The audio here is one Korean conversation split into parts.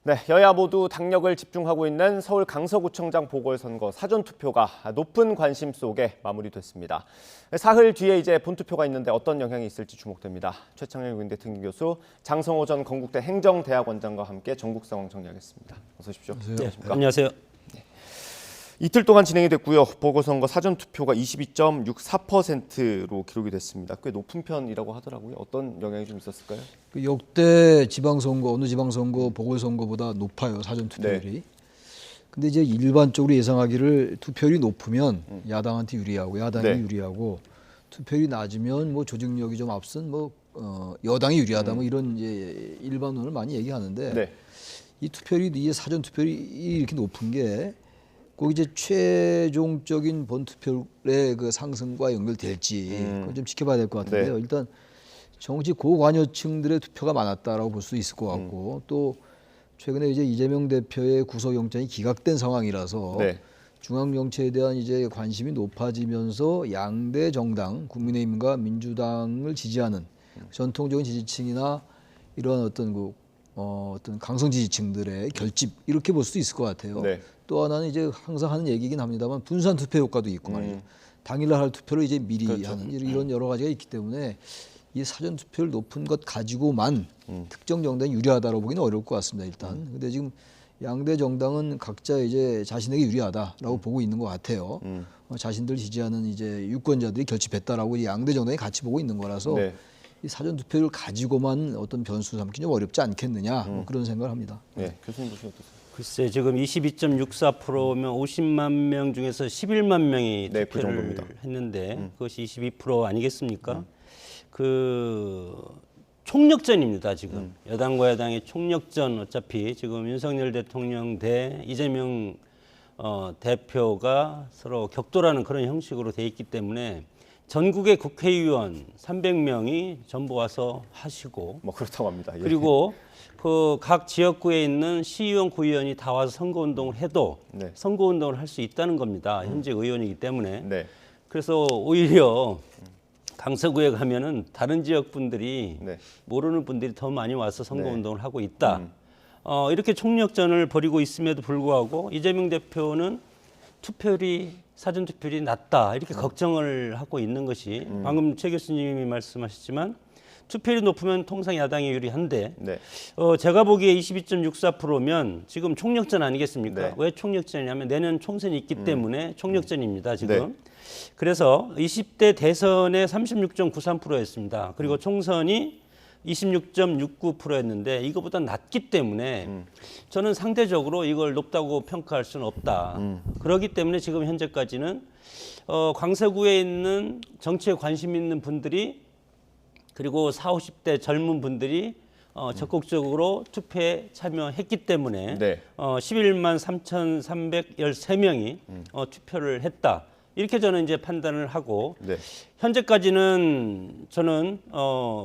네, 여야 모두 당력을 집중하고 있는 서울 강서구청장 보궐선거 사전투표가 높은 관심 속에 마무리됐습니다. 사흘 뒤에 이제 본투표가 있는데 어떤 영향이 있을지 주목됩니다. 최창현 의대 특임교수, 장성호 전 건국대 행정대학원장과 함께 전국 상황 정리하겠습니다. 어서 오십시오. 네, 안녕하세요. 이틀 동안 진행이 됐고요. 보궐선거 사전투표가 22.64%로 기록이 됐습니다. 꽤 높은 편이라고 하더라고요. 어떤 영향이 좀 있었을까요? 역대 지방선거, 어느 지방선거 보궐선거보다 높아요, 사전투표율이. 네. 근데 이제 일반적으로 예상하기를 투표율이 높으면 야당한테 유리하고 야당이 네. 유리하고 투표율이 낮으면 뭐 조직력이 좀 앞선 뭐 여당이 유리하다 뭐 이런 이제 일반론을 많이 얘기하는데 네. 이 투표율이 이 사전투표율이 이렇게 높은 게 꼭 이제 최종적인 본투표율의 그 상승과 연결될지 그건 좀 지켜봐야 될 것 같은데요. 네. 일단 정치 고관여층들의 투표가 많았다라고 볼 수 있을 것 같고 또 최근에 이제 이재명 대표의 구속영장이 기각된 상황이라서 네. 중앙 정치에 대한 이제 관심이 높아지면서 양대 정당 국민의힘과 민주당을 지지하는 전통적인 지지층이나 이런 어떤 어떤 강성 지지층들의 결집 이렇게 볼 수도 있을 것 같아요. 네. 또 하나는 이제 항상 하는 얘기긴 합니다만 분산 투표 효과도 있고 말이죠. 당일날 할 투표를 이제 미리 그렇죠. 하는 이런 여러 가지가 있기 때문에 이 사전 투표율 높은 것 가지고만 특정 정당이 유리하다고 보기는 어려울 것 같습니다. 일단. 근데 지금 양대 정당은 각자 이제 자신에게 유리하다라고 보고 있는 것 같아요. 자신들 지지하는 이제 유권자들이 결집했다라고 이 양대 정당이 같이 보고 있는 거라서 네. 이 사전 투표를 가지고만 어떤 변수 삼기 좀 어렵지 않겠느냐 뭐 그런 생각을 합니다. 네. 교수님 보시면 어떠세요? 글쎄 지금 22.64%면 50만 명 중에서 11만 명이 네, 그 투표를 정도입니다. 했는데 그것이 22% 아니겠습니까? 그 총력전입니다 지금 여당과 야당의 총력전. 어차피 지금 윤석열 대통령 대 이재명 대표가 서로 격돌하는 그런 형식으로 돼 있기 때문에 전국의 국회의원 300명이 전부 와서 하시고 뭐 그렇다고 합니다. 예. 그리고 그 각 지역구에 있는 시의원, 구의원이 다 와서 선거운동을 해도 네. 선거운동을 할 수 있다는 겁니다. 현재 의원이기 때문에. 네. 그래서 오히려 강서구에 가면은 다른 지역 분들이 네. 모르는 분들이 더 많이 와서 선거운동을 하고 있다. 이렇게 총력전을 벌이고 있음에도 불구하고 이재명 대표는 투표율이 사전투표율이 낮다 이렇게 걱정을 하고 있는 것이 방금 최 교수님이 말씀하셨지만 투표율이 높으면 통상 야당이 유리한데 네. 제가 보기에 22.64%면 지금 총력전 아니겠습니까? 네. 왜 총력전이냐면 내년 총선이 있기 때문에 총력전입니다 지금. 네. 그래서 20대 대선에 36.93%였습니다. 그리고 총선이 26.69%였는데 이거보다 낮기 때문에 저는 상대적으로 이걸 높다고 평가할 수는 없다. 그렇기 때문에 지금 현재까지는 광서구에 있는 정치에 관심 있는 분들이 그리고 40, 50대 젊은 분들이 적극적으로 투표에 참여했기 때문에 네. 11만 3,313명이 투표를 했다. 이렇게 저는 이제 판단을 하고 네. 현재까지는 저는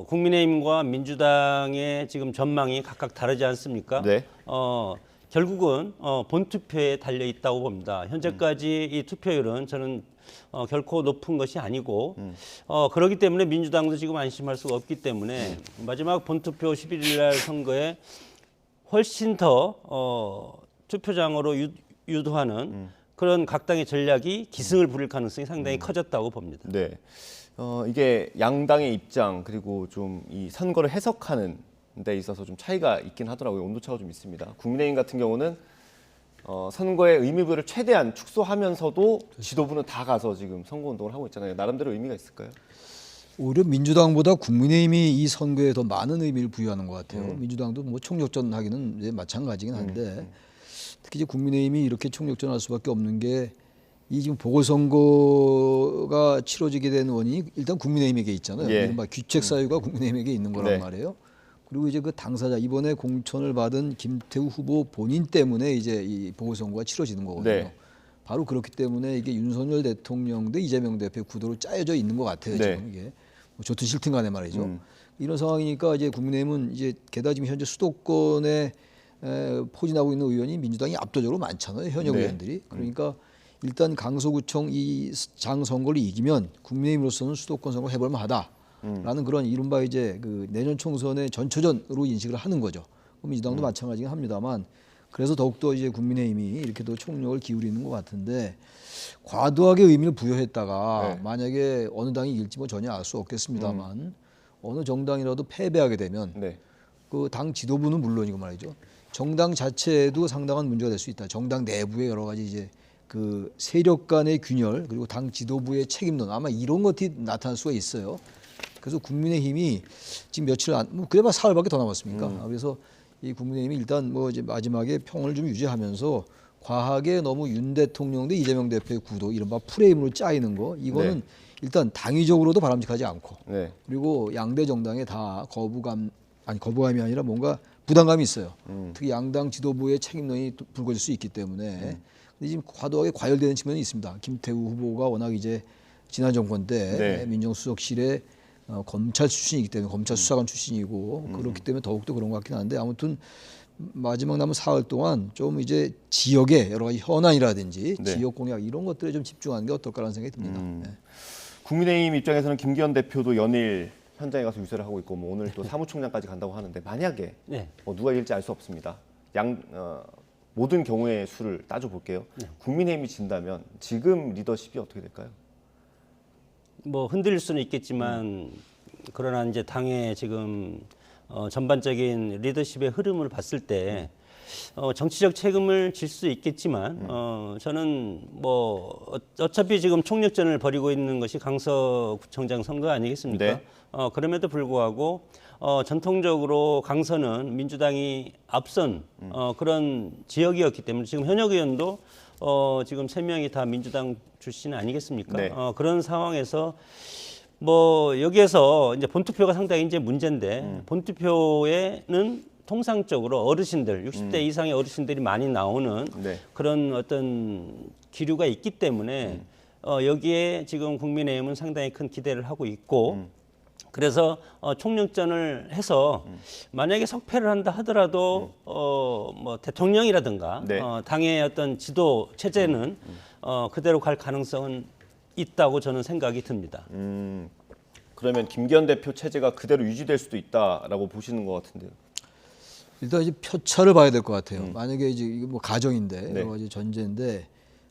국민의힘과 민주당의 지금 전망이 각각 다르지 않습니까? 네. 결국은 본투표에 달려 있다고 봅니다. 현재까지 이 투표율은 저는 결코 높은 것이 아니고 그렇기 때문에 민주당도 지금 안심할 수가 없기 때문에 마지막 본투표 11일 날 선거에 훨씬 더 투표장으로 유도하는 그런 각 당의 전략이 기승을 부릴 가능성이 상당히 커졌다고 봅니다. 네. 이게 양당의 입장 그리고 좀 이 선거를 해석하는 데 있어서 좀 차이가 있긴 하더라고요. 온도차가 좀 있습니다. 국민의힘 같은 경우는 선거의 의미부여를 최대한 축소하면서도 지도부는 다 가서 지금 선거운동을 하고 있잖아요. 나름대로 의미가 있을까요? 오히려 민주당보다 국민의힘이 이 선거에 더 많은 의미를 부여하는 것 같아요. 민주당도 뭐 총력전 하기는 이제 마찬가지긴 한데 특히 이제 국민의힘이 이렇게 총력전할 수밖에 없는 게 이 지금 보궐선거가 치러지게 된 원인이 일단 국민의힘에게 있잖아요. 예. 이른바 귀책 사유가 국민의힘에게 있는 거란 네. 말이에요. 그리고 이제 그 당사자 이번에 공천을 받은 김태우 후보 본인 때문에 이제 이 보궐선거가 치러지는 거거든요. 네. 바로 그렇기 때문에 이게 윤석열 대통령 대 이재명 대표의 구도로 짜여져 있는 것 같아요. 네. 지금 이게 뭐 좋든 싫든 간에 말이죠. 이런 상황이니까 이제 국민의힘은 이제 게다가 지금 현재 수도권에 포진하고 있는 의원이 민주당이 압도적으로 많잖아요. 현역 네. 의원들이. 그러니까 일단 강서구청 이 장 선거를 이기면 국민의힘으로서는 수도권 선거 해볼만하다라는 그런 이른바 이제 그 내년 총선의 전초전으로 인식을 하는 거죠. 민주당도 마찬가지긴 합니다만 그래서 더욱더 이제 국민의힘이 이렇게 더 총력을 기울이는 것 같은데 과도하게 의미를 부여했다가 네. 만약에 어느 당이 이길지 뭐 전혀 알 수 없겠습니다만 어느 정당이라도 패배하게 되면 네. 그 당 지도부는 물론이고 말이죠. 정당 자체에도 상당한 문제가 될 수 있다. 정당 내부의 여러 가지 이제 그 세력 간의 균열 그리고 당 지도부의 책임론 아마 이런 것들이 나타날 수가 있어요. 그래서 국민의힘이 지금 며칠 뭐 그래봐 사흘밖에 더 남았습니까? 그래서 이 국민의힘이 일단 뭐 이제 마지막에 평을 좀 유지하면서 과하게 너무 윤 대통령 대 이재명 대표의 구도 이른바 프레임으로 짜이는 거 이거는 네. 일단 당위적으로도 바람직하지 않고 네. 그리고 양대 정당에 다 거부감이 아니라 뭔가 부담감이 있어요. 특히 양당 지도부의 책임론이 불거질 수 있기 때문에 근데 지금 과도하게 과열되는 측면이 있습니다. 김태우 후보가 워낙 이제 지난 정권 때 네. 민정수석실에 검찰 출신이기 때문에 검찰 수사관 출신이고 그렇기 때문에 더욱더 그런 것 같긴 한데 아무튼 마지막 남은 사흘 동안 좀 이제 지역의 여러 가지 현안이라든지 네. 지역 공약 이런 것들에 좀 집중하는 게 어떨까라는 생각이 듭니다. 네. 국민의힘 입장에서는 김기현 대표도 연일 현장에 가서 유세를 하고 있고 뭐 오늘 또 사무총장까지 간다고 하는데 만약에 네. 뭐 누가 이길지 알 수 없습니다. 모든 경우의 수를 따져 볼게요. 국민의힘이 진다면 지금 리더십이 어떻게 될까요? 뭐 흔들릴 수는 있겠지만 그러나 이제 당의 지금 전반적인 리더십의 흐름을 봤을 때 정치적 책임을 질 수 있겠지만 저는 뭐 어차피 지금 총력전을 벌이고 있는 것이 강서구청장 선거 아니겠습니까? 네. 그럼에도 불구하고 전통적으로 강서는 민주당이 앞선 그런 지역이었기 때문에 지금 현역 의원도 지금 3명이 다 민주당 출신 아니겠습니까? 네. 그런 상황에서 뭐 여기에서 이제 본투표가 상당히 이제 문제인데 본투표에는 통상적으로 어르신들 60대 이상의 어르신들이 많이 나오는 네. 그런 어떤 기류가 있기 때문에 여기에 지금 국민의힘은 상당히 큰 기대를 하고 있고 그래서 총력전을 해서 만약에 석패를 한다 하더라도 뭐 대통령이라든가 네. 당의 어떤 지도 체제는 그대로 갈 가능성은 있다고 저는 생각이 듭니다. 그러면 김기현 대표 체제가 그대로 유지될 수도 있다라고 보시는 것 같은데요. 일단 이제 표차를 봐야 될 것 같아요. 만약에 이제 이게 뭐 가정인데 네. 여러 가지 전제인데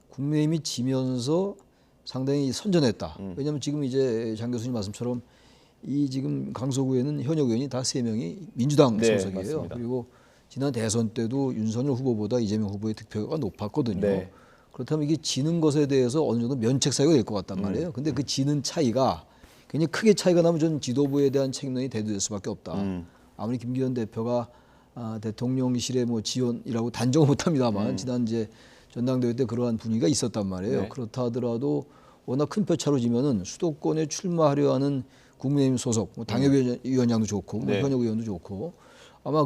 국민의힘이 지면서 상당히 선전했다. 왜냐하면 지금 이제 장 교수님 말씀처럼 이 지금 강서구에는 현역 의원이 다 3명이 민주당 네, 소속이에요. 맞습니다. 그리고 지난 대선 때도 윤석열 후보보다 이재명 후보의 득표가 높았거든요. 네. 그렇다면 이게 지는 것에 대해서 어느 정도 면책 사유가 될 것 같단 말이에요. 근데 그 지는 차이가 굉장히 크게 차이가 나면 저는 지도부에 대한 책임론이 대두될 수밖에 없다. 아무리 김기현 대표가 대통령실의 뭐 지원이라고 단정을 못합니다만 지난 이제 전당대회 때 그러한 분위기가 있었단 말이에요. 네. 그렇다 하더라도 워낙 큰 표차로 지면은 수도권에 출마하려 하는 국민의힘 소속 뭐 당협위원장도 좋고 뭐 네. 현역 의원도 좋고 아마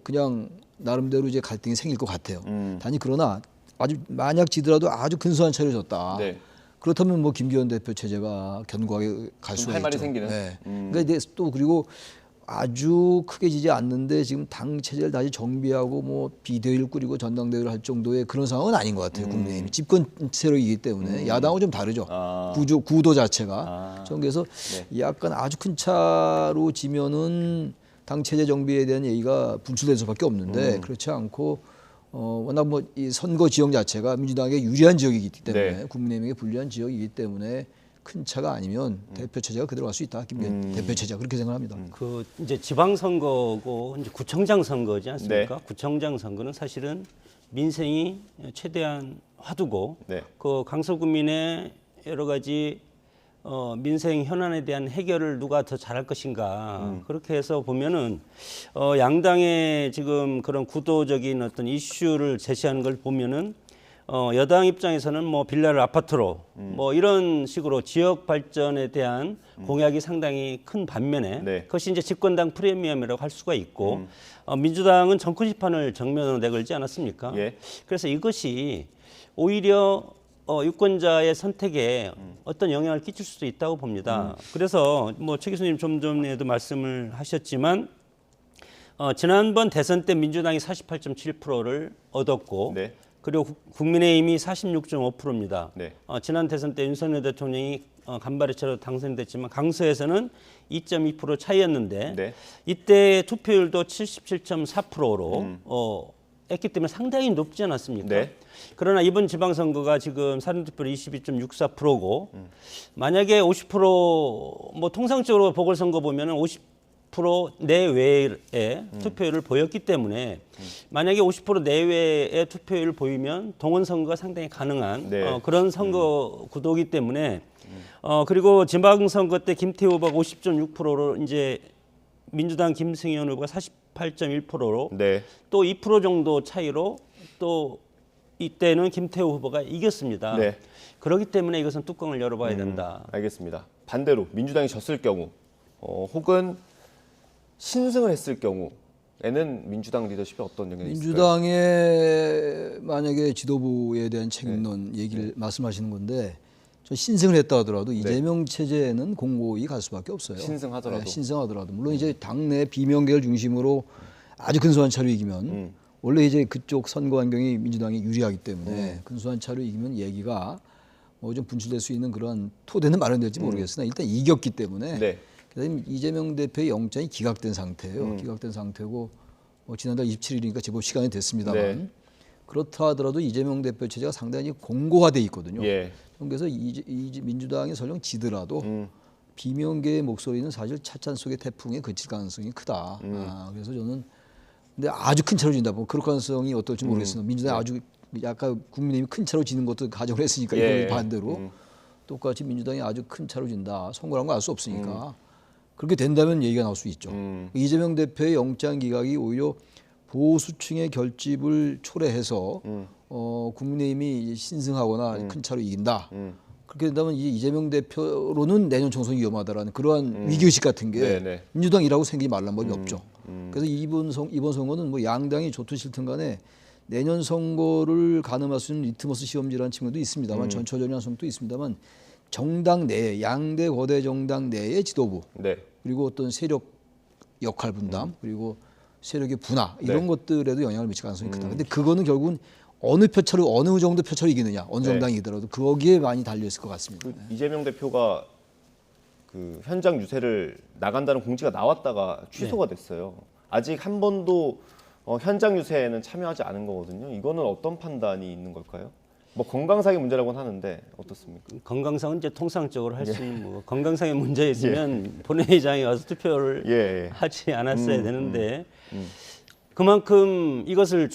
그냥 나름대로 이제 갈등이 생길 것 같아요. 단지 그러나 아주 만약 지더라도 아주 근소한 차이로 졌다. 네. 그렇다면 뭐 김기현 대표 체제가 견고하게 갈 좀 수가 할 말이 있죠. 생기는? 네. 그러니까 이제 또 그리고 아주 크게 지지 않는데 지금 당 체제를 다시 정비하고 뭐 비대위를 꾸리고 전당대회를 할 정도의 그런 상황은 아닌 것 같아요. 국민의힘이 집권 세력이기 때문에 야당하고 좀 다르죠. 아. 구도 자체가. 저는 그래서 약간 아주 큰 차로 지면은 당 체제 정비에 대한 얘기가 분출될 수밖에 없는데 그렇지 않고 워낙 뭐 이 선거 지역 자체가 민주당에게 유리한 지역이기 때문에 네. 국민의힘에게 불리한 지역이기 때문에 큰 차가 아니면 대표 체제가 그대로 갈 수 있다. 김기현 대표 체제가 그렇게 생각합니다. 그 이제 지방 선거고 이제 구청장 선거지 않습니까? 네. 구청장 선거는 사실은 민생이 최대한 화두고 네. 그 강서구민의 여러 가지 민생 현안에 대한 해결을 누가 더 잘할 것인가 그렇게 해서 보면은 양당의 지금 그런 구도적인 어떤 이슈를 제시하는 걸 보면은 여당 입장에서는 뭐 빌라를 아파트로 뭐 이런 식으로 지역 발전에 대한 공약이 상당히 큰 반면에 네. 그것이 이제 집권당 프리미엄이라고 할 수가 있고 민주당은 정권 시판을 정면으로 내걸지 않았습니까? 예. 그래서 이것이 오히려 유권자의 선택에 어떤 영향을 끼칠 수도 있다고 봅니다. 그래서 뭐 최 교수님 좀 전에도 말씀을 하셨지만 지난번 대선 때 민주당이 48.7%를 얻었고 네. 그리고 국민의힘이 46.5%입니다. 네. 지난 대선 때 윤석열 대통령이 간발의 차로 당선됐지만 강서에서는 2.2% 차이였는데 네. 이때 투표율도 77.4%로 했기 때문에 상당히 높지 않았습니까? 네. 그러나 이번 지방선거가 지금 사전투표율 22.64%고 만약에 50% 통상적으로 보궐선거 보면은 50% 내외의 투표율을 보였기 때문에 만약에 50% 내외의 투표율을 보이면 동원선거가 상당히 가능한 네. 그런 선거 구도이기 때문에 그리고 지방선거 때 김태우 후보가 50.6%로 이제 민주당 김승현 후보가 48.1%로 네. 또 2% 정도 차이로 또 이때는 김태우 후보가 이겼습니다. 네. 그렇기 때문에 이것은 뚜껑을 열어봐야 된다. 알겠습니다. 반대로 민주당이 졌을 경우 혹은 신승을 했을 경우에는 민주당 리더십에 어떤 영향이 있을까요? 민주당의 만약에 지도부에 대한 책임론 얘기를 말씀하시는 건데 저 신승을 했다 하더라도 이재명 체제에는 공고히 갈 수밖에 없어요. 신승하더라도. 네, 신승하더라도 물론 이제 당내 비명계를 중심으로 아주 근소한 차로 이기면 원래 이제 그쪽 선거 환경이 민주당이 유리하기 때문에 근소한 차로 이기면 얘기가 뭐 좀 분출될 수 있는 그런 토대는 마련될지 모르겠으나 일단 이겼기 때문에 네. 그다음에 이재명 대표의 영장이 기각된 상태예요. 기각된 상태고 지난달 27일이니까 제법 시간이 됐습니다만 네. 그렇다 하더라도 이재명 대표 체제가 상당히 공고화돼 있거든요. 예. 그래서 민주당이 설령 지더라도 비명계의 목소리는 사실 차찬 속의 태풍에 그칠 가능성이 크다. 그래서 저는 근데 아주 큰 차로 진다. 뭐 그럴 가능성이 어떨지 모르겠습니다. 민주당이 아주 약간 국민의힘이 큰 차로 지는 것도 가정을 했으니까 예. 이걸 반대로 똑같이 민주당이 아주 큰 차로 진다. 선거라는 걸 알 수 없으니까 그렇게 된다면 얘기가 나올 수 있죠. 이재명 대표의 영장 기각이 오히려 보수층의 결집을 초래해서 국민의힘이 신승하거나 큰 차로 이긴다. 그렇게 된다면 이재명 대표로는 내년 총선이 위험하다라는 그러한 위기의식 같은 게 네네. 민주당이라고 생기지 말란 법이 없죠. 그래서 이번 선거는 뭐 양당이 좋든 싫든 간에 내년 선거를 가늠할 수 있는 리트머스 시험지라는 측면도 있습니다만 전초전이라는 측면도 있습니다만 정당 내에 양대 거대 정당 내의 지도부 네. 그리고 어떤 세력 역할 분담 그리고 세력의 분화 이런 것들에도 영향을 미칠 가능성이 크다. 근데 그거는 결국은 어느 표차로 어느 정도 표차로 이기느냐 어느 정당이더라도 거기에 많이 달려 있을 것 같습니다. 이재명 대표가 그 현장 유세를 나간다는 공지가 나왔다가 취소가 됐어요. 아직 한 번도 현장 유세에는 참여하지 않은 거거든요. 이거는 어떤 판단이 있는 걸까요? 뭐 건강상의 문제라고는 하는데 어떻습니까? 건강상은 이제 통상적으로 할 수 있는 뭐 건강상의 문제 있으면 본회의장에 와서 투표를 하지 않았어야 되는데 그만큼 이것을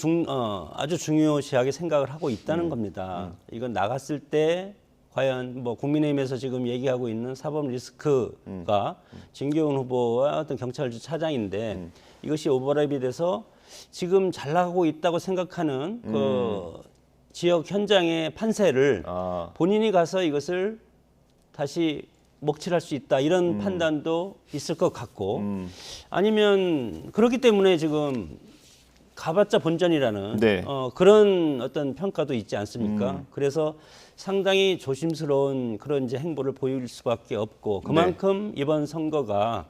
아주 중요시하게 생각을 하고 있다는 겁니다. 이건 나갔을 때 과연 뭐 국민의힘에서 지금 얘기하고 있는 사법 리스크가 진교훈 후보와 어떤 경찰청 차장인데 이것이 오버랩이 돼서 지금 잘 나가고 있다고 생각하는 그 지역 현장의 판세를 본인이 가서 이것을 다시 먹칠할 수 있다 이런 판단도 있을 것 같고 아니면 그렇기 때문에 지금 가봤자 본전이라는 네. 그런 어떤 평가도 있지 않습니까? 그래서 상당히 조심스러운 그런 이제 행보를 보일 수밖에 없고 그만큼 이번 선거가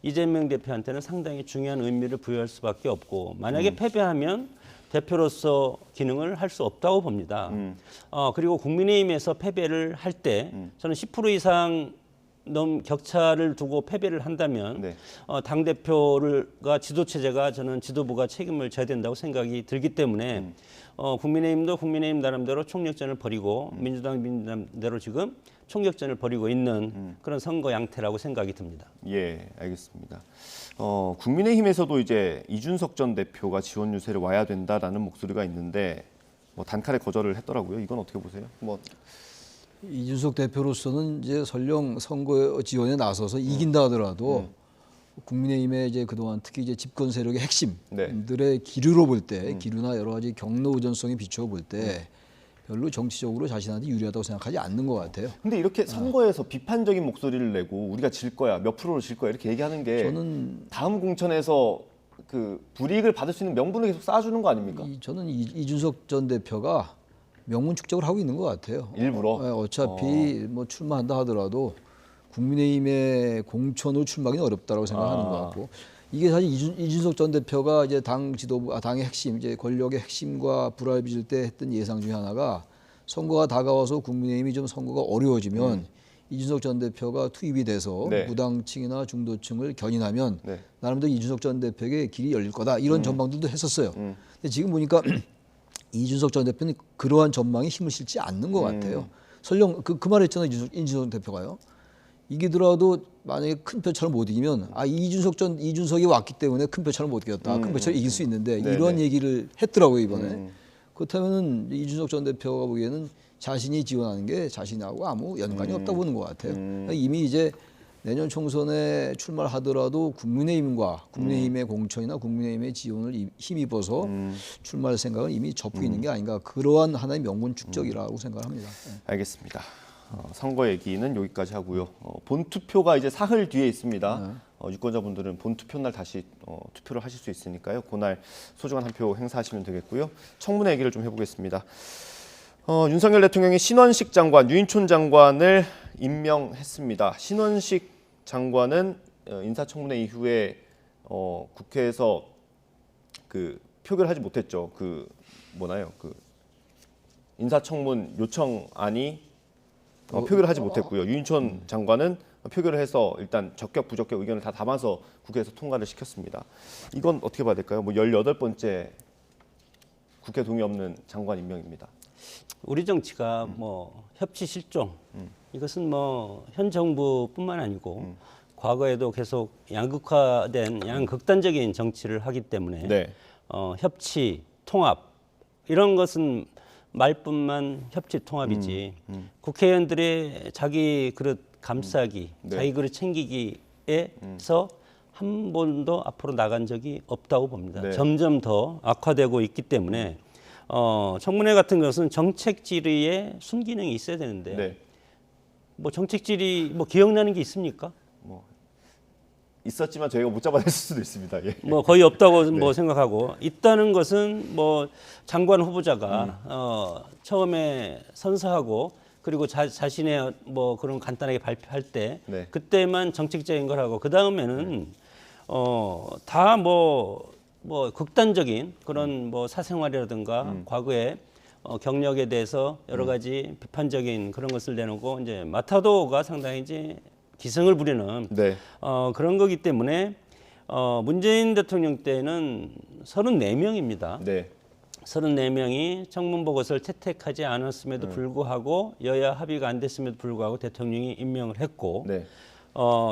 이재명 대표한테는 상당히 중요한 의미를 부여할 수밖에 없고 만약에 패배하면 대표로서 기능을 할 수 없다고 봅니다. 그리고 국민의힘에서 패배를 할 때 저는 10% 이상 격차를 두고 패배를 한다면 당 대표가 지도 체제가 저는 지도부가 책임을 져야 된다고 생각이 들기 때문에 국민의힘도 국민의힘 나름대로 총력전을 벌이고 민주당대로 지금 총력전을 벌이고 있는 그런 선거 양태라고 생각이 듭니다. 예, 알겠습니다. 국민의힘에서도 이제 이준석 전 대표가 지원 유세를 와야 된다라는 목소리가 있는데 뭐 단칼에 거절을 했더라고요. 이건 어떻게 보세요? 뭐 이준석 대표로서는 이제 설령 선거 지원에 나서서 이긴다 하더라도 국민의힘의 이제 그동안 특히 이제 집권 세력의 핵심들의 기류로 볼 때 기류나 여러 가지 경로 의존성에 비추어 볼 때 별로 정치적으로 자신한테 유리하다고 생각하지 않는 것 같아요. 근데 이렇게 선거에서 비판적인 목소리를 내고 우리가 질 거야, 몇 프로로 질 거야 이렇게 얘기하는 게 저는 다음 공천에서 그 불이익을 받을 수 있는 명분을 계속 쌓아주는 거 아닙니까? 저는 이준석 전 대표가 명분 축적을 하고 있는 것 같아요. 일부러? 네, 어차피 뭐 출마한다 하더라도 국민의힘의 공천으로 출마하기는 어렵다라고 생각하는 것 같고 이게 사실 이준석 전 대표가 이제 당 지도부, 당의 핵심, 이제 권력의 핵심과 불화를 빚을 때 했던 예상 중에 하나가 선거가 다가와서 국민의힘이 좀 선거가 어려워지면 이준석 전 대표가 투입이 돼서 네. 무당층이나 중도층을 견인하면 네. 나름대로 이준석 전 대표에게 길이 열릴 거다 이런 전망들도 했었어요. 근데 지금 보니까 이준석 전 대표는 그러한 전망에 힘을 실지 않는 것 같아요. 설령 그 말했잖아요. 이준석 대표가요. 이기더라도 만약에 큰 표차를 못 이기면 이준석이 왔기 때문에 큰 표차를 못 이겼다. 큰 표차를 이길 수 있는데 네네. 이런 얘기를 했더라고요 이번에. 그렇다면은 이준석 전 대표가 보기에는 자신이 지원하는 게 자신하고 아무 연관이 없다고 보는 것 같아요. 그러니까 이미 이제 내년 총선에 출마를 하더라도 국민의힘의 공천이나 국민의힘의 지원을 힘입어서 출마할 생각은 이미 접고 있는 게 아닌가. 그러한 하나의 명분 축적이라고 생각합니다. 알겠습니다. 선거 얘기는 여기까지 하고요. 본투표가 이제 사흘 뒤에 있습니다. 유권자분들은 본투표 날 다시 투표를 하실 수 있으니까요. 그날 소중한 한 표 행사하시면 되겠고요. 청문회 얘기를 좀 해보겠습니다. 윤석열 대통령이 신원식 장관, 유인촌 장관을 임명했습니다. 신원식 장관은 인사청문회 이후에 국회에서 그 표결하지 못했죠. 그 인사청문 요청안이 표결을 하지 못했고요. 유인촌 장관은 표결을 해서 일단 적격, 부적격 의견을 다 담아서 국회에서 통과를 시켰습니다. 이건 어떻게 봐야 될까요? 18번째 국회 동의 없는 장관 임명입니다. 우리 정치가 뭐 협치 실종 이것은 뭐 현 정부뿐만 아니고 과거에도 계속 양극화된 양극단적인 정치를 하기 때문에 네. 협치, 통합 이런 것은 말뿐만 협치 통합이지 국회의원들의 자기 그릇 감싸기, 네. 자기 그릇 챙기기에서 한 번도 앞으로 나간 적이 없다고 봅니다. 네. 점점 더 악화되고 있기 때문에 청문회 같은 것은 정책 질의에 순기능이 있어야 되는데 네. 뭐 정책 질의 뭐 기억나는 게 있습니까? 있었지만 저희가 못 잡아냈을 수도 있습니다. 예. 뭐 거의 없다고 뭐 생각하고 있다는 것은 뭐 장관 후보자가 처음에 선서하고 그리고 자신의 뭐 그런 간단하게 발표할 때 네. 그때만 정책적인 걸 하고 그 다음에는 다 뭐 극단적인 그런 뭐 사생활이라든가 과거에 경력에 대해서 여러 가지 비판적인 그런 것을 내놓고 이제 마타도가 상당히 이제 기승을 부리는 네. 그런 거기 때문에 문재인 대통령 때는 34명입니다. 네. 34명이 청문 보고서를 채택하지 않았음에도 불구하고 여야 합의가 안 됐음에도 불구하고 대통령이 임명을 했고 네.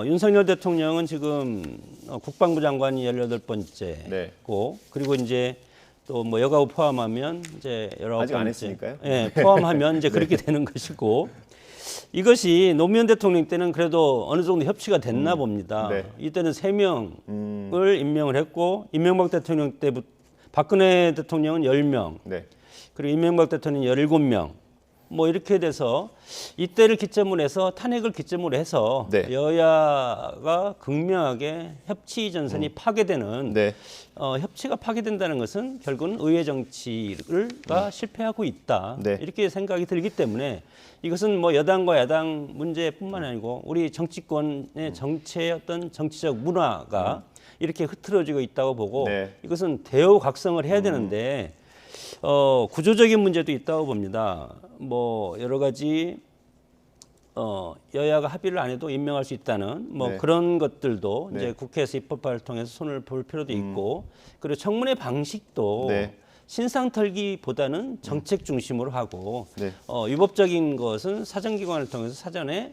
윤석열 대통령은 지금 국방부 장관이 18번째고 네. 그리고 이제 또 뭐 여가부 포함하면 이제 19번째. 아직 안 했으니까요. 예, 포함하면 이제 그렇게 되는 것이고 이것이 노무현 대통령 때는 그래도 어느 정도 협치가 됐나 봅니다. 네. 이때는 3명을 임명을 했고 이명박 대통령 때부터 박근혜 대통령은 10명, 네. 그리고 이명박 대통령 17명. 뭐 이렇게 돼서 이때를 기점으로 해서 탄핵을 기점으로 해서 네. 여야가 극명하게 협치 전선이 파괴되는 네. 협치가 파괴된다는 것은 결국은 의회 정치가 실패하고 있다. 네. 이렇게 생각이 들기 때문에 이것은 뭐 여당과 야당 문제뿐만 아니고 우리 정치권의 정치의 어떤 정치적 문화가 이렇게 흐트러지고 있다고 보고 네. 이것은 대우각성을 해야 되는데 구조적인 문제도 있다고 봅니다. 뭐 여러 가지 여야가 합의를 안 해도 임명할 수 있다는 뭐 네. 그런 것들도 네. 이제 국회에서 입법화를 통해서 손을 볼 필요도 있고 그리고 청문회 방식도 네. 신상 털기보다는 정책 중심으로 하고 네. 위법적인 것은 사정기관을 통해서 사전에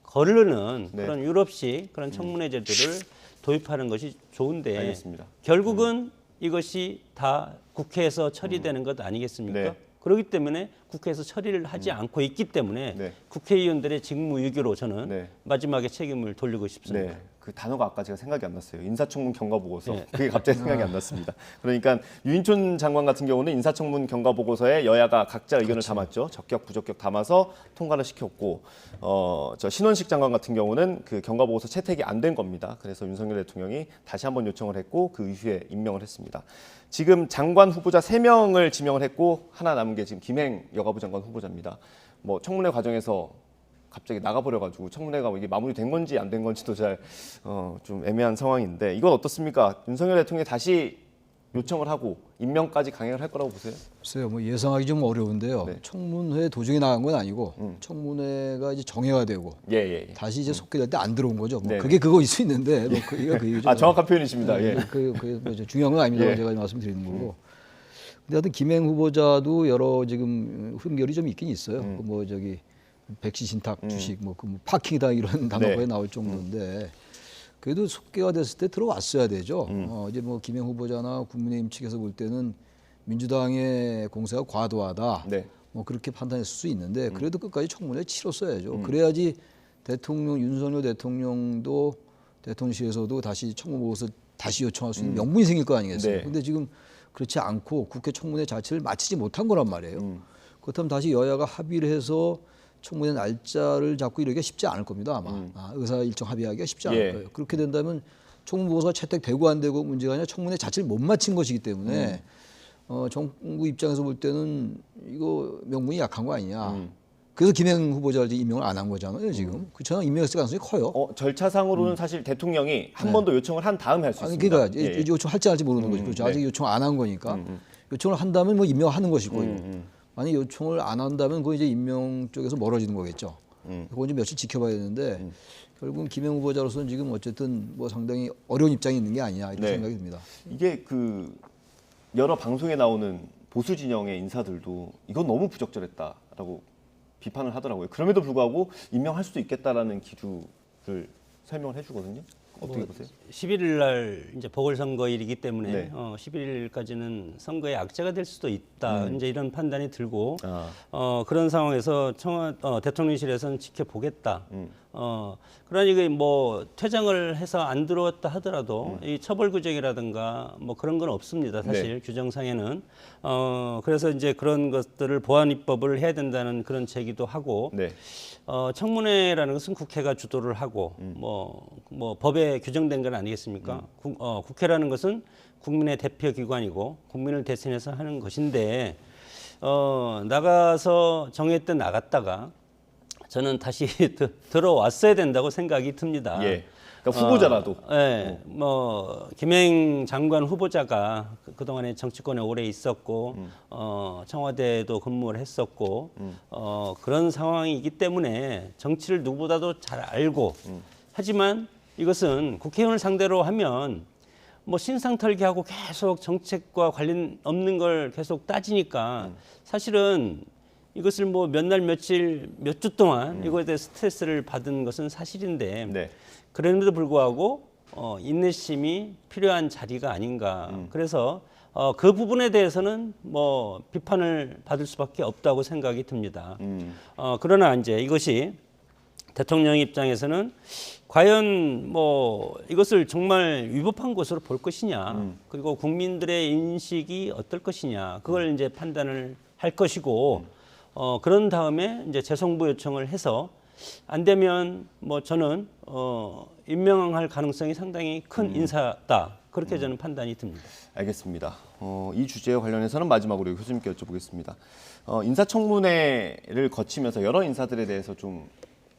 거르는 네. 그런 유럽식 그런 청문회 제도를 도입하는 것이 좋은데 알겠습니다. 결국은 이것이 다 국회에서 처리되는 것 아니겠습니까? 네. 그렇기 때문에 국회에서 처리를 하지 않고 있기 때문에 네. 국회의원들의 직무유기로 저는 네. 마지막에 책임을 돌리고 싶습니다. 네, 그 단어가 아까 제가 생각이 안 났어요. 인사청문 경과보고서. 네. 그게 갑자기 생각이 안 났습니다. 그러니까 유인촌 장관 같은 경우는 인사청문 경과보고서에 여야가 각자 의견을 담았죠. 적격, 부적격 담아서 통과를 시켰고, 저 신원식 장관 같은 경우는 그 경과보고서 채택이 안 된 겁니다. 그래서 윤석열 대통령이 다시 한번 요청을 했고 그 이후에 임명을 했습니다. 지금 장관 후보자 3명을 지명을 했고 하나 남은 게 지금 김행 여가부 장관 후보자입니다. 뭐 청문회 과정에서 갑자기 나가버려가지고 청문회가 이게 마무리된 건지 안 된 건지도 잘 좀 애매한 상황인데 이건 어떻습니까? 윤석열 대통령이 다시 요청을 하고 임명까지 강행을 할 거라고 보세요? 글쎄요, 뭐 예상하기 좀 어려운데요. 네. 청문회 도중에 나간 건 아니고 청문회가 이제 정회가 되고 예. 다시 이제 속개될 때 안 들어온 거죠. 뭐 네. 그게 그거일 수 있는데 뭐 그게 그 얘기죠. 아, 정확한 표현이십니다. 예. 그게 뭐 중요한 건 아닙니다. 예. 제가 말씀드리는 거고. 근데 하여튼 김행 후보자도 여러 지금 흠결이 좀 있긴 있어요. 뭐 저기 백시 신탁 주식 뭐 그 파킹이다 이런 단어가 네. 나올 정도인데 그래도 속개가 됐을 때 들어왔어야 되죠. 이제 뭐 김행 후보자나 국민의힘 측에서 볼 때는 민주당의 공세가 과도하다. 네. 뭐 그렇게 판단했을 수 있는데 그래도 끝까지 청문회 치렀어야죠. 그래야지 대통령 윤석열 대통령도 대통령실에서도 다시 청문 보고서 다시 요청할 수 있는 명분이 생길 거 아니겠어요. 네. 근데 지금 그렇지 않고 국회 청문회 자체를 마치지 못한 거란 말이에요. 그렇다면 다시 여야가 합의를 해서 청문회 날짜를 잡고 이러기가 쉽지 않을 겁니다. 아마 의사 일정 합의하기가 쉽지 않을 예. 거예요. 그렇게 된다면 청문 보고서가 채택되고 안 되고 문제가 아니라 청문회 자체를 못 마친 것이기 때문에 정부 입장에서 볼 때는 이거 명분이 약한 거 아니냐. 그래서 김행 후보자를 임명을 안 한 거잖아요. 지금 그렇잖아요. 임명했을 가능성이 커요. 절차상으로는 사실 대통령이 한 번 더 요청을 한 다음에 할 수 아니, 있습니다. 그러니까 예. 요청할지 안 할지 모르는 거죠. 그렇죠. 네. 아직 요청 안 한 거니까 요청을 한다면 뭐 임명하는 것이고요. 만약 요청을 안 한다면 그건 이제 임명 쪽에서 멀어지는 거겠죠. 그건 좀 며칠 지켜봐야 되는데 결국은 김행 후보자로서는 지금 어쨌든 뭐 상당히 어려운 입장에 있는 게 아니냐 이렇게 네. 생각이 듭니다. 이게 그 여러 방송에 나오는 보수 진영의 인사들도 이건 너무 부적절했다라고 비판을 하더라고요. 그럼에도 불구하고 임명할 수도 있겠다라는 기류를 설명을 해주거든요. 어떻게 보세요? 11일 날 이제 보궐선거일이기 때문에 네. 11일까지는 선거의 악재가 될 수도 있다. 이제 이런 판단이 들고 아. 그런 상황에서 대통령실에서는 지켜보겠다. 그러니 그 뭐 퇴장을 해서 안 들어왔다 하더라도 이 처벌 규정이라든가 뭐 그런 건 없습니다. 사실 네. 규정상에는. 그래서 이제 그런 것들을 보안 입법을 해야 된다는 그런 제기도 하고 네. 청문회라는 것은 국회가 주도를 하고 뭐 법에 규정된 건 아니겠습니까? 국회라는 것은 국민의 대표 기관이고 국민을 대신해서 하는 것인데 나가서 정회 때 나갔다가 저는 다시 들어왔어야 된다고 생각이 듭니다. 예. 그러니까 후보자라도. 뭐 김행 장관 후보자가 그동안에 정치권에 오래 있었고 청와대에도 근무를 했었고 그런 상황이기 때문에 정치를 누구보다도 잘 알고 하지만 이것은 국회의원을 상대로 하면 뭐 신상털기하고 계속 정책과 관련 없는 걸 계속 따지니까 사실은 이것을 뭐 몇 날 며칠 몇 주 동안 이거에 대해 스트레스를 받은 것은 사실인데 네. 그럼에도 불구하고 인내심이 필요한 자리가 아닌가. 그래서 그 부분에 대해서는 뭐 비판을 받을 수밖에 없다고 생각이 듭니다. 그러나 이제 이것이 대통령 입장에서는 과연 뭐 이것을 정말 위법한 것으로 볼 것이냐, 그리고 국민들의 인식이 어떨 것이냐, 그걸 이제 판단을 할 것이고, 그런 다음에 이제 재송부 요청을 해서 안 되면 뭐 저는 임명할 가능성이 상당히 큰 인사다. 그렇게 저는 판단이 듭니다. 알겠습니다. 이 주제와 관련해서는 마지막으로 교수님께 여쭤보겠습니다. 인사청문회를 거치면서 여러 인사들에 대해서 좀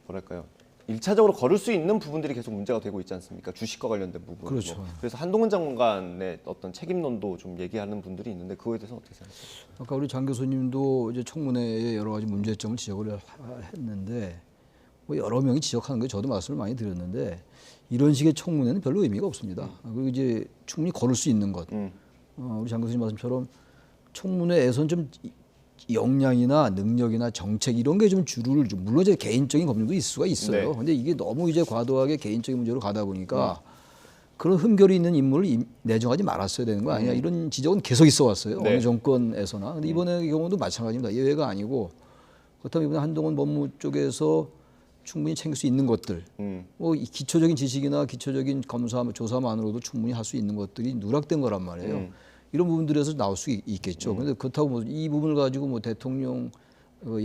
뭐랄까요? 1차적으로 거를 수 있는 부분들이 계속 문제가 되고 있지 않습니까? 주식과 관련된 부분. 그렇죠. 그래서 한동훈 장관의 어떤 책임론도 좀 얘기하는 분들이 있는데 그거에 대해서 어떻게 생각하세요? 아까 우리 장 교수님도 이제 청문회에 여러 가지 문제점을 지적을 했는데 뭐 여러 명이 지적하는 게 저도 말씀을 많이 드렸는데 이런 식의 청문회는 별로 의미가 없습니다. 그리고 이제 충분히 거를 수 있는 것. 우리 장 교수님 말씀처럼 청문회에선 좀 역량이나 능력이나 정책 이런 게 좀 주를 좀 물론 이제 개인적인 검증도 있을 수가 있어요. 네. 근데 이게 너무 이제 과도하게 개인적인 문제로 가다 보니까 그런 흠결이 있는 인물을 내정하지 말았어야 되는 거 아니냐 이런 지적은 계속 있어 왔어요. 네. 어느 정권에서나. 근데 이번의 경우도 마찬가지입니다. 예외가 아니고 그렇다면 이번에 한동훈 법무 쪽에서 충분히 챙길 수 있는 것들, 뭐 이 기초적인 지식이나 기초적인 검사, 조사만으로도 충분히 할 수 있는 것들이 누락된 거란 말이에요. 이런 부분들에서 나올 수 있겠죠. 그런데 그렇다고 뭐 이 부분을 가지고 뭐 대통령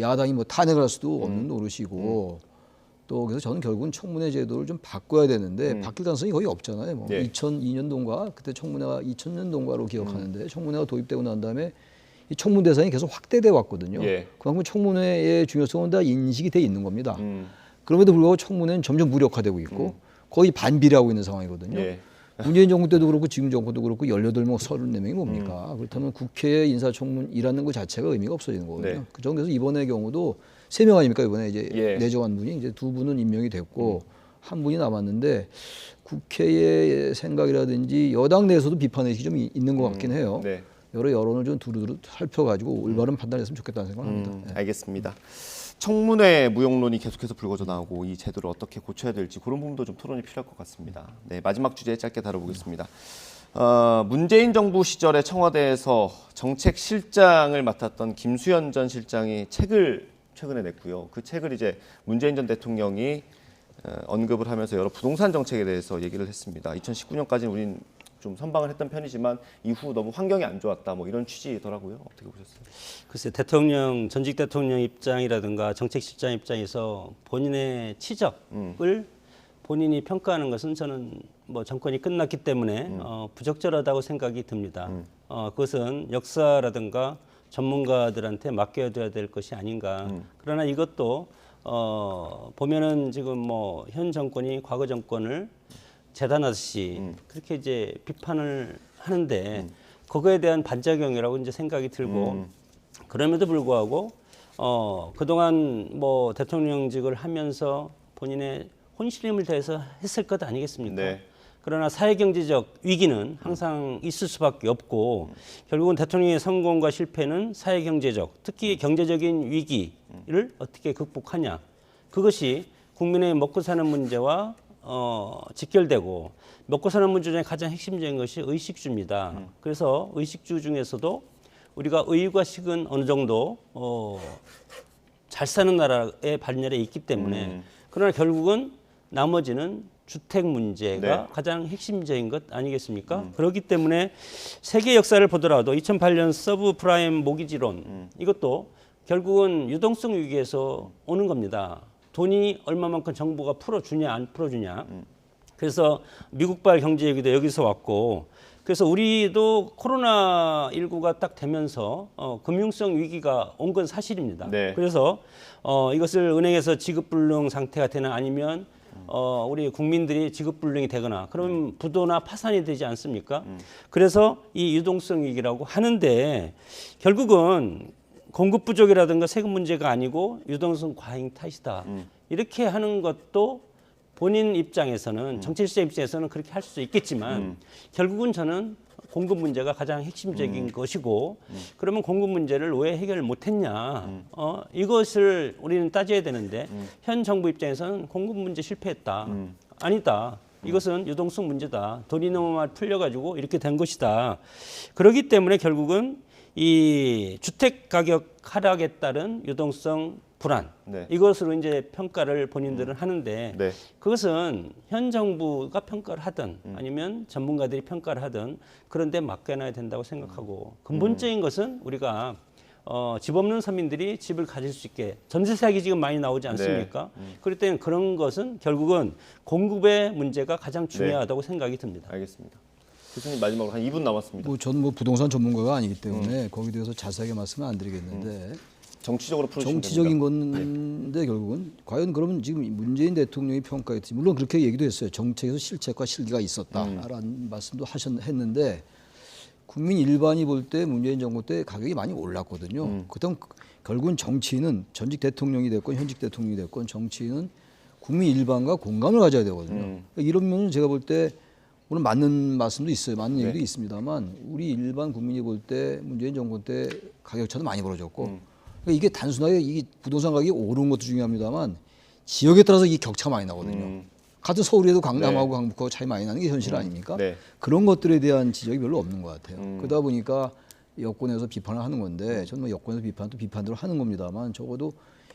야당이 뭐 탄핵을 할 수도 없는 노릇이고 또 그래서 저는 결국은 청문회 제도를 좀 바꿔야 되는데 바뀔 가능성이 거의 없잖아요. 뭐 네. 2002년도인가 그때 청문회가 2000년도인가로 기억하는데 청문회가 도입되고 난 다음에 이 청문 대상이 계속 확대돼 왔거든요. 예. 그만큼 청문회의 중요성은 다 인식이 돼 있는 겁니다. 그럼에도 불구하고 청문회는 점점 무력화되고 있고 거의 반비례하고 있는 상황이거든요. 예. 문재인 정부 때도 그렇고 지금 정부도 그렇고 18명, 34명이 뭡니까? 그렇다면 국회의 인사청문이라는 것 자체가 의미가 없어지는 거거든요. 네. 그 정도에서 이번의 경우도 3명 아닙니까? 이번에 이제 예. 내정한 분이 이제 2분은 임명이 됐고 한 분이 남았는데 국회의 생각이라든지 여당 내에서도 비판의식이 좀 있는 것 같긴 해요. 네. 여러 여론을 좀 두루두루 살펴가지고 올바른 판단했으면 좋겠다는 생각을 합니다. 네. 알겠습니다. 청문회 무용론이 계속해서 불거져 나오고 이 제도를 어떻게 고쳐야 될지 그런 부분도 좀 토론이 필요할 것 같습니다. 네, 마지막 주제 짧게 다뤄보겠습니다. 문재인 정부 시절에 청와대에서 정책실장을 맡았던 김수현 전 실장이 책을 최근에 냈고요. 그 책을 이제 문재인 전 대통령이 언급을 하면서 여러 부동산 정책에 대해서 얘기를 했습니다. 2019년까지는 우린 좀 선방을 했던 편이지만 이후 너무 환경이 안 좋았다 뭐 이런 취지더라고요. 어떻게 보셨어요? 글쎄 전직 대통령 입장이라든가 정책실장 입장에서 본인의 치적을 본인이 평가하는 것은 저는 뭐 정권이 끝났기 때문에 부적절하다고 생각이 듭니다. 그것은 역사라든가 전문가들한테 맡겨둬야 될 것이 아닌가. 그러나 이것도 보면은 지금 뭐 현 정권이 과거 정권을 재단하듯이 그렇게 이제 비판을 하는데 그거에 대한 반작용이라고 이제 생각이 들고 그럼에도 불구하고 그동안 뭐 대통령직을 하면서 본인의 혼신임을 다해서 했을 것 아니겠습니까? 네. 그러나 사회경제적 위기는 항상 있을 수밖에 없고 결국은 대통령의 성공과 실패는 사회경제적, 특히 경제적인 위기를 어떻게 극복하냐. 그것이 국민의 먹고 사는 문제와 직결되고 먹고 사는 문제 중에 가장 핵심적인 것이 의식주입니다. 그래서 의식주 중에서도 우리가 의과 식은 어느 정도 잘 사는 나라의 발열에 있기 때문에 그러나 결국은 나머지는 주택 문제가 네. 가장 핵심적인 것 아니겠습니까? 그렇기 때문에 세계 역사를 보더라도 2008년 서브프라임 모기지론 이것도 결국은 유동성 위기에서 오는 겁니다. 돈이 얼마만큼 정부가 풀어주냐 안 풀어주냐. 그래서 미국발 경제 위기도 여기서 왔고 그래서 우리도 코로나19가 딱 되면서 금융성 위기가 온 건 사실입니다. 네. 그래서 이것을 은행에서 지급불능 상태가 되나 아니면 우리 국민들이 지급불능이 되거나 그러면 부도나 파산이 되지 않습니까? 그래서 이 유동성 위기라고 하는데 결국은 공급 부족이라든가 세금 문제가 아니고 유동성 과잉 탓이다. 이렇게 하는 것도 본인 입장에서는 정책실장 입장에서는 그렇게 할 수 있겠지만 결국은 저는 공급 문제가 가장 핵심적인 것이고 그러면 공급 문제를 왜 해결을 못했냐 이것을 우리는 따져야 되는데 현 정부 입장에서는 공급 문제 실패했다. 아니다. 이것은 유동성 문제다. 돈이 너무 많이 풀려가지고 이렇게 된 것이다. 그렇기 때문에 결국은 이 주택 가격 하락에 따른 유동성 불안 네. 이것으로 이제 평가를 본인들은 하는데 네. 그것은 현 정부가 평가를 하든 아니면 전문가들이 평가를 하든 그런데 맡겨놔야 된다고 생각하고 근본적인 것은 우리가 집 없는 서민들이 집을 가질 수 있게 전세 사기 지금 많이 나오지 않습니까? 그럴 때는 그런 것은 결국은 공급의 문제가 가장 중요하다고 생각이 듭니다. 알겠습니다. 교수님 마지막으로 한 2분 남았습니다. 저는 뭐 부동산 전문가가 아니기 때문에 거기에 대해서 자세하게 말씀을 안 드리겠는데 정치적으로 풀어주시면 정치적인 됩니다. 건데 결국은 과연 그러면 지금 문재인 대통령이 평가했지 물론 그렇게 얘기도 했어요. 정책에서 실책과 실기가 있었다라는 말씀도 했는데 국민 일반이 볼 때 문재인 정부 때 가격이 많이 올랐거든요. 그렇다면 결국은 정치인은 전직 대통령이 됐건 현직 대통령이 됐건 정치인은 국민 일반과 공감을 가져야 되거든요. 이런 면은 제가 볼 때 물론 맞는 말씀도 있어요. 맞는 얘기도 있습니다만 우리 일반 국민이 볼 때 문재인 정부 때 가격 차도 많이 벌어졌고 그러니까 이게 단순하게 이 부동산 가격이 오른 것도 중요합니다만 지역에 따라서 이 격차가 많이 나거든요. 같은 서울에도 강남하고 강북하고 차이 많이 나는 게 현실 아닙니까? 네. 그런 것들에 대한 지적이 별로 없는 것 같아요. 그러다 보니까 여권에서 비판을 하는 건데 저는 뭐 여권에서 비판도 비판대로 하는 겁니다만 적어도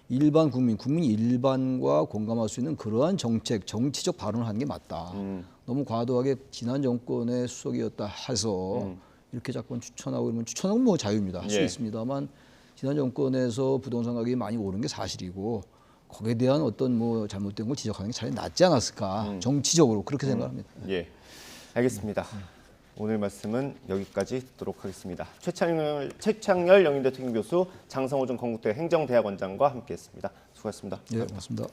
일반 국민 일반과 공감할 수 있는 그러한 정책, 정치적 발언을 하는 게 맞다. 너무 과도하게 지난 정권의 수석이었다 해서 이렇게 자꾸 추천하고 이러면 추천하면 뭐 자유입니다. 할 수 예. 있습니다만 지난 정권에서 부동산 가격이 많이 오른 게 사실이고 거기에 대한 어떤 뭐 잘못된 걸 지적하는 게 차라리 낫지 않았을까. 정치적으로 그렇게 생각합니다. 예, 알겠습니다. 오늘 말씀은 여기까지 듣도록 하겠습니다. 최창열 영인대통령 교수, 장성호 전 건국대 행정대학원장과 함께했습니다. 수고하셨습니다. 예, 고맙습니다.